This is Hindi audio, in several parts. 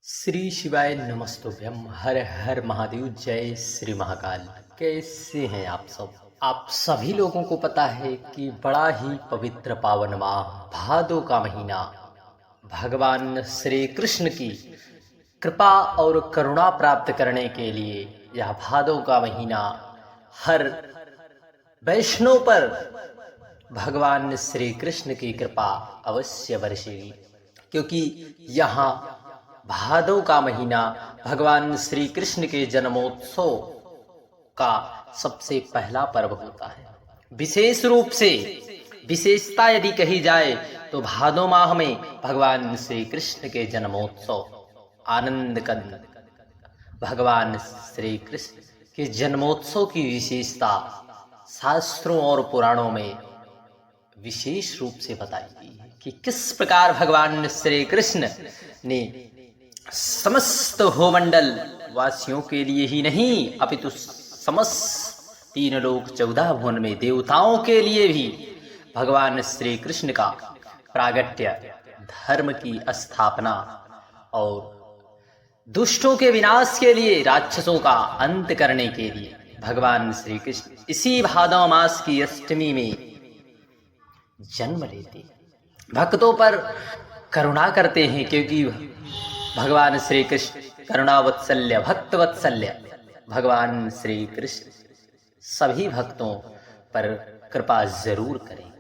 श्री शिवाय नमस्तुभ्यम। हर हर महादेव। जय श्री महाकाल। कैसे हैं आप सब? आप सभी लोगों को पता है कि बड़ा ही पवित्र पावन माह भादो का महीना भगवान श्री कृष्ण की कृपा और करुणा प्राप्त करने के लिए यह भादो का महीना हर वैष्णव पर भगवान श्री कृष्ण की कृपा अवश्य बरसेगी, क्योंकि यहाँ भादो का महीना भगवान श्री कृष्ण के जन्मोत्सव का सबसे पहला पर्व होता है। विशेष रूप से विशेषता यदि कही जाए तो भादो माह में भगवान श्री कृष्ण के जन्मोत्सव आनंद कंद भगवान श्री कृष्ण के जन्मोत्सव की विशेषता शास्त्रों और पुराणों में विशेष रूप से बताई गई है कि किस प्रकार भगवान श्री कृष्ण ने समस्त भूमंडल वासियों के लिए ही नहीं अपितु समस्त 3 लोक 14 भुवन में देवताओं के लिए भी भगवान श्री कृष्ण का प्रागट्य, धर्म की स्थापना और दुष्टों के विनाश के लिए, राक्षसों का अंत करने के लिए भगवान श्री कृष्ण इसी भादो मास की अष्टमी में जन्म लेते, भक्तों पर करुणा करते हैं, क्योंकि भगवान श्री कृष्ण करुणावत्सल्य भक्त वत्सल्य भगवान श्री कृष्ण सभी भक्तों पर कृपा जरूर करें,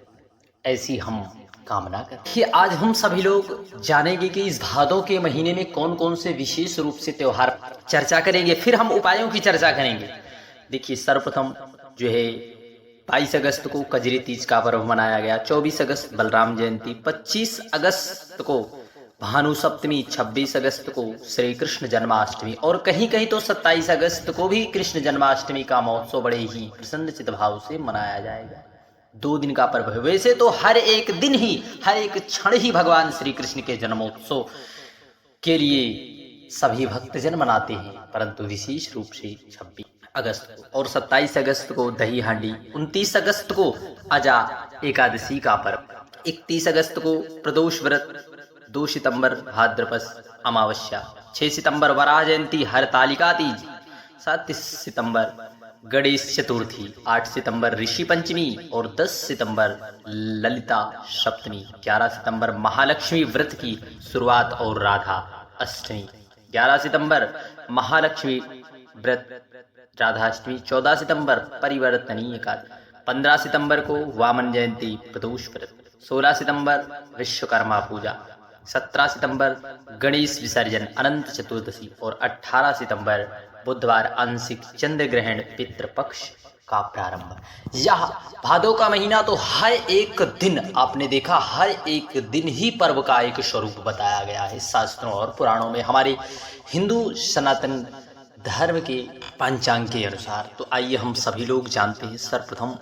ऐसी हम कामना करते हैं। आज हम सभी लोग जानेंगे कि इस भादों के महीने में कौन कौन से विशेष रूप से त्योहार चर्चा करेंगे, फिर हम उपायों की चर्चा करेंगे। देखिए, सर्वप्रथम जो है 22 अगस्त को कजरी तीज का पर्व मनाया गया, 24 अगस्त बलराम जयंती, 25 अगस्त को भानु सप्तमी, 26 अगस्त को श्री कृष्ण जन्माष्टमी और कहीं कहीं तो 27 अगस्त को भी कृष्ण जन्माष्टमी का महोत्सव बड़े ही प्रसन्नचित भाव से मनाया जाएगा। 2 दिन का पर्व है। वैसे तो हर एक दिन ही, हर एक क्षण ही भगवान श्री कृष्ण के जन्मोत्सव के लिए सभी भक्तजन मनाते हैं, परंतु विशेष रूप से 26 अगस्त को और 27 अगस्त को दही हांडी, 29 अगस्त को अजा एकादशी का पर्व, 31 अगस्त को प्रदोष व्रत, 2 सितंबर भाद्रपद अमावस्या, 6 सितंबर वराह जयंती हरतालिका तीज, 7 सितंबर गणेश चतुर्थी, 8 सितंबर ऋषि पंचमी और 10 सितंबर ललिता सप्तमी, 11 सितंबर महालक्ष्मी व्रत की शुरुआत और राधा अष्टमी, 11 सितंबर महालक्ष्मी व्रत राधाष्टमी, 14 सितंबर परिवर्तनीय एकादशी, 15 सितंबर को वामन जयंती प्रदोष व्रत, 16 सितंबर विश्वकर्मा पूजा, 17 सितंबर गणेश विसर्जन अनंत चतुर्दशी और 18 सितंबर बुधवार आंशिक चंद्र ग्रहण पितृपक्ष का प्रारंभ। यह भादो का महीना तो हर एक दिन आपने देखा, हर एक दिन ही पर्व का एक स्वरूप बताया गया है शास्त्रों और पुराणों में, हमारे हिंदू सनातन धर्म के पंचांग के अनुसार। तो आइए हम सभी लोग जानते हैं। सर्वप्रथम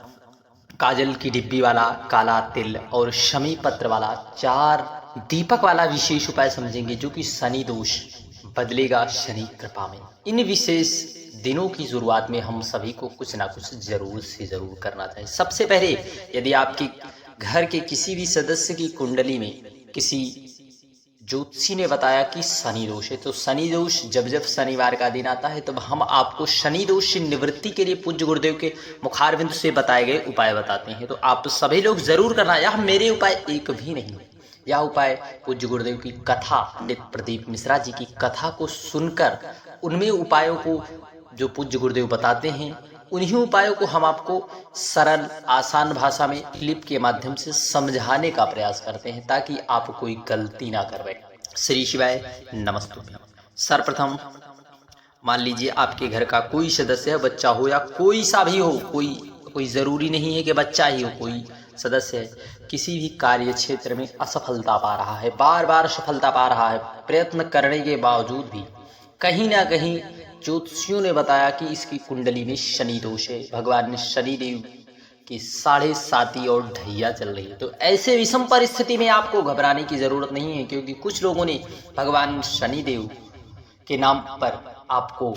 काजल की डिब्बी वाला, काला तिल और शमी पत्र वाला 4 दीपक वाला विशेष उपाय समझेंगे, जो कि शनि दोष बदलेगा शनि कृपा में। इन विशेष दिनों की शुरुआत में हम सभी को कुछ ना कुछ जरूर से जरूर करना चाहिए। सबसे पहले, यदि आपके घर के किसी भी सदस्य की कुंडली में किसी ज्योतिषी ने बताया कि शनि दोष है, तो शनि दोष जब जब शनिवार का दिन आता है, तब हम आपको शनि दोष से निवृत्ति के लिए पूज्य गुरुदेव के मुखारविंद से बताए गए उपाय बताते हैं। तो आप सभी लोग जरूर करना। यह मेरे उपाय एक भी नहीं, यह उपाय पूज्य गुरुदेव की कथा, पंडित प्रदीप मिश्रा जी की कथा को सुनकर उनमें उपायों को जो पूज्य गुरुदेव बताते हैं, उन्हीं उपायों को हम आपको सरल आसान भाषा में क्लिप के माध्यम से समझाने का प्रयास करते हैं, ताकि आप कोई गलती ना कर बैठे। श्री शिवाय नमस्तुभ्यम। सर्वप्रथम मान लीजिए आपके घर का कोई सदस्य है, बच्चा हो या कोई सा भी हो, कोई जरूरी नहीं है कि बच्चा ही हो, कोई सदस्य है, किसी भी कार्य क्षेत्र में असफलता पा रहा है, बार बार सफलता पा रहा है, प्रयत्न करने के बावजूद भी कहीं ना कहीं ज्योतिषियों ने बताया कि इसकी कुंडली में शनि दोष है, भगवान शनिदेव की 7.5 और ढैया चल रही है। तो ऐसे विषम परिस्थिति में आपको घबराने की जरूरत नहीं है, क्योंकि कुछ लोगों ने भगवान शनिदेव के नाम पर आपको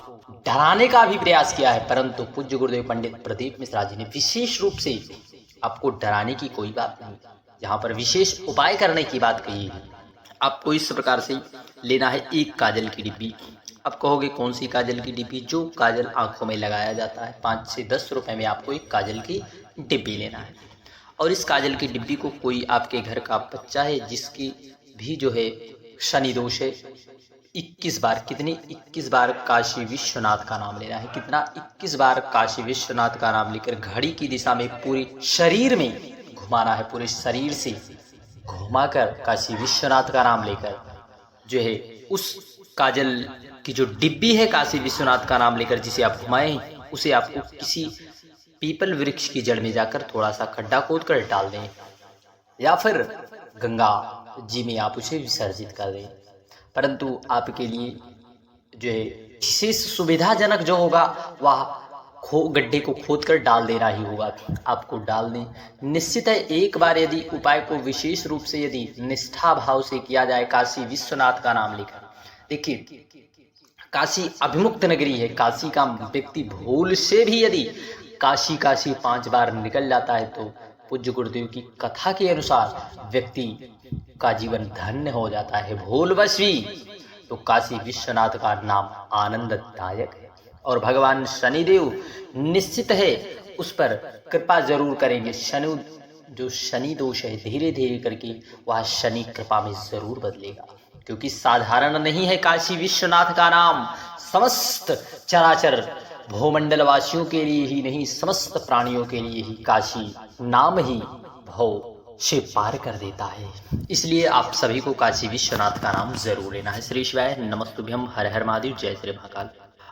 डराने का भी प्रयास किया है, परंतु पूज्य गुरुदेव पंडित प्रदीप मिश्रा जी ने विशेष रूप से आपको डराने की कोई बात नहीं, यहाँ पर विशेष उपाय करने की बात कही है। आपको इस प्रकार से लेना है एक काजल की डिब्बी। अब कहोगे कौन सी काजल की डिब्बी? जो काजल आंखों में लगाया जाता है। 5 से 10 रुपए में आपको एक काजल की डिब्बी लेना है। और इस काजल की डिब्बी को कोई आपके घर का बच्चा है जिसकी भी जो है शनि दोष है, 21 बार, कितनी 21 बार काशी विश्वनाथ का नाम लेना है। कितना? 21 बार काशी विश्वनाथ का नाम लेकर घड़ी की दिशा में पूरे शरीर में घुमाना है। पूरे शरीर से घुमाकर काशी विश्वनाथ का नाम लेकर जो है उस काजल की जो डिब्बी है काशी विश्वनाथ का नाम लेकर जिसे आप घुमाएं, उसे आपको किसी पीपल वृक्ष की जड़ में जाकर थोड़ा सा खड्डा खोद कर डाल दें, या फिर गंगा जी में आप उसे विसर्जित कर दें। परंतु आपके लिए जो है विशेष सुविधाजनक जो होगा वह गड्ढे को खोद कर डाल देना ही होगा। आपको डाल दें। निश्चित है एक बार यदि उपाय को विशेष रूप से यदि निष्ठा भाव से किया जाए काशी विश्वनाथ का नाम लेकर, देखिए काशी अभिमुक्त नगरी है। काशी का व्यक्ति भूल से भी यदि काशी काशी 5 बार निकल जाता है तो पूज्य गुरुदेव की कथा के अनुसार व्यक्ति का जीवन धन्य हो जाता है। भूलवश भी तो काशी विश्वनाथ का नाम आनंददायक है और भगवान शनिदेव निश्चित है उस पर कृपा जरूर करेंगे। जो शनि दोष है धीरे धीरे करके वह शनि कृपा में जरूर बदलेगा, क्योंकि साधारण नहीं है काशी विश्वनाथ का नाम। समस्त चराचर भूमंडल वासियों के लिए ही नहीं, समस्त प्राणियों के लिए ही काशी नाम ही भव से पार कर देता है। इसलिए आप सभी को काशी विश्वनाथ का नाम जरूर लेना है। श्री शिवाय नमस्तुभ्यम, हर हर महादेव, जय श्री महाकाल।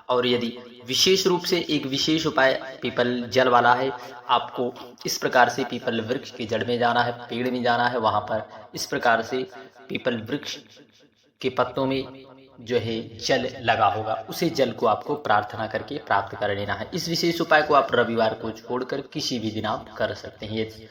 और यदि विशेष रूप से एक विशेष उपाय पीपल जल वाला है, आपको इस प्रकार से पीपल वृक्ष की जड़ में जाना है, पेड़ में जाना है, वहां पर इस प्रकार से पीपल वृक्ष के पत्तों में जो है जल लगा होगा, उसे जल को आपको प्रार्थना करके प्राप्त कर लेना है। इस विशेष उपाय को आप रविवार को छोड़कर किसी भी दिन आप कर सकते हैं। ये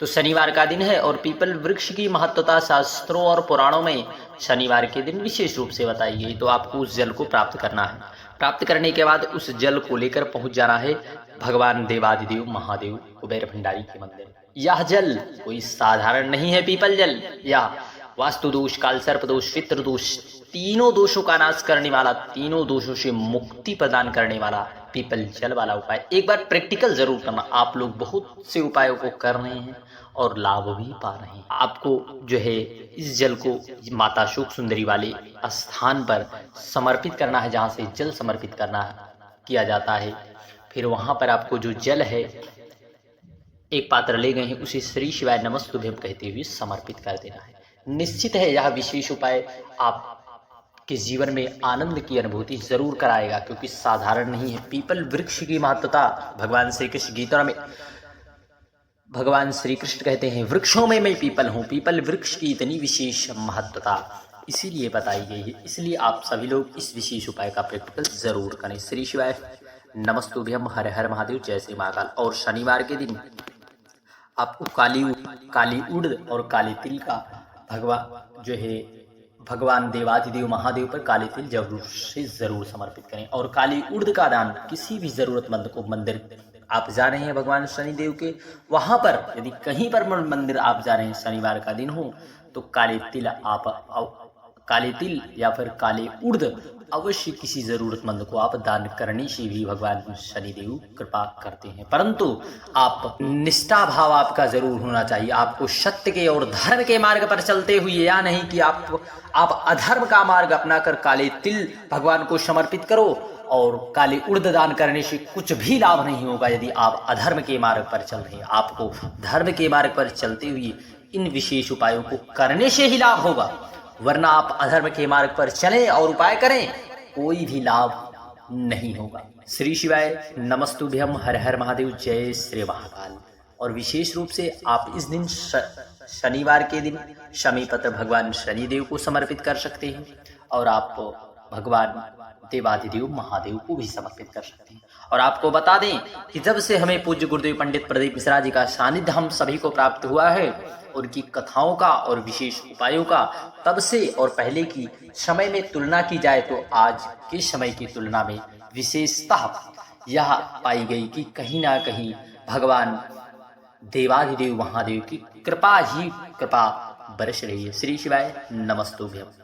तो शनिवार का दिन है और पीपल वृक्ष की महत्वता शास्त्रों और पुराणों में शनिवार के दिन विशेष रूप से बताई गई। तो आपको उस जल को प्राप्त करना है। प्राप्त करने के बाद उस जल को लेकर पहुंच जाना है भगवान देवादिदेव महादेव कुबेर भंडारी के मंदिर। यह जल कोई साधारण नहीं है। पीपल जल यह वास्तु दोष, काल सर्प दोष, पितृ दोष, तीनों दोषों का नाश करने वाला, तीनों दोषों से मुक्ति प्रदान करने वाला पीपल जल वाला उपाय एक बार प्रैक्टिकल जरूर करना। आप लोग बहुत से उपायों को कर रहे हैं और लाभ भी पा रहे हैं। आपको जो है इस जल को माता शोक सुंदरी वाले स्थान पर समर्पित करना है, जहाँ से जल समर्पित करना किया जाता है। फिर वहां पर आपको जो जल है एक पात्र ले गए हैं, उसे श्री शिवाय नमस्तुभ्यम कहते हुए समर्पित कर देना है। निश्चित है यह विशेष उपाय आपके जीवन में आनंद की अनुभूति जरूर कराएगा, क्योंकि साधारण नहीं है। पीपल वृक्ष की महत्वता भगवान श्री कृष्ण गीता में भगवान श्री कृष्ण कहते हैं, वृक्षों में मैं पीपल हूँ। पीपल वृक्ष की इतनी विशेष महत्वता इसीलिए बताई गई है। इसलिए आप सभी लोग इस विशेष उपाय का प्रैक्टिकल जरूर करें। श्री शिवाय नमस्तुभ्यम, हर हर महादेव, जय श्री महाकाल। और शनिवार के दिन आपको काली उड़द और काले तिल का भगवान देवादिदेव महादेव पर काले तिल जरूर समर्पित करें। और काली उड़द का दान किसी भी जरूरतमंद को, मंदिर आप जा रहे हैं भगवान शनिदेव के, वहां पर यदि कहीं पर मंदिर आप जा रहे हैं, शनिवार का दिन हो, तो काले तिल या फिर काले उड़द अवश्य किसी जरूरतमंद को आप दान करने से भी भगवान शनिदेव कृपा करते हैं। परंतु आप निष्ठा भाव आपका जरूर होना चाहिए। आपको सत्य के और धर्म के मार्ग पर चलते हुए, या नहीं कि आप अधर्म का मार्ग अपनाकर काले तिल भगवान को समर्पित करो और काले उड़द दान करने से कुछ भी लाभ नहीं होगा। यदि आप अधर्म के मार्ग पर चल रहे हैं, आपको धर्म के मार्ग पर चलते हुए इन विशेष उपायों को करने से ही लाभ होगा, वरना आप अधर्म के मार्ग पर चलें और उपाय करें, कोई भी लाभ नहीं होगा। श्री शिवाय नमस्तुभ्यम, हर हर महादेव, जय श्री महाकाल। और विशेष रूप से आप इस दिन शनिवार के दिन शमी पत्र भगवान शनिदेव को समर्पित कर सकते हैं और आप भगवान देवादिदेव महादेव को भी समर्पित कर सकते हैं। और आपको बता दें कि जब से हमें पूज्य गुरुदेव पंडित प्रदीप मिश्रा जी का सानिध्य हम सभी को प्राप्त हुआ है, उनकी कथाओं का और विशेष उपायों का, तब से और पहले की समय में तुलना की जाए तो आज के समय की तुलना में विशेषता यह पाई गई कि कहीं ना कहीं भगवान देवादिदेव महादेव की कृपा ही कृपा बरस रही है। श्री शिवाय नमस्तुभ्यम।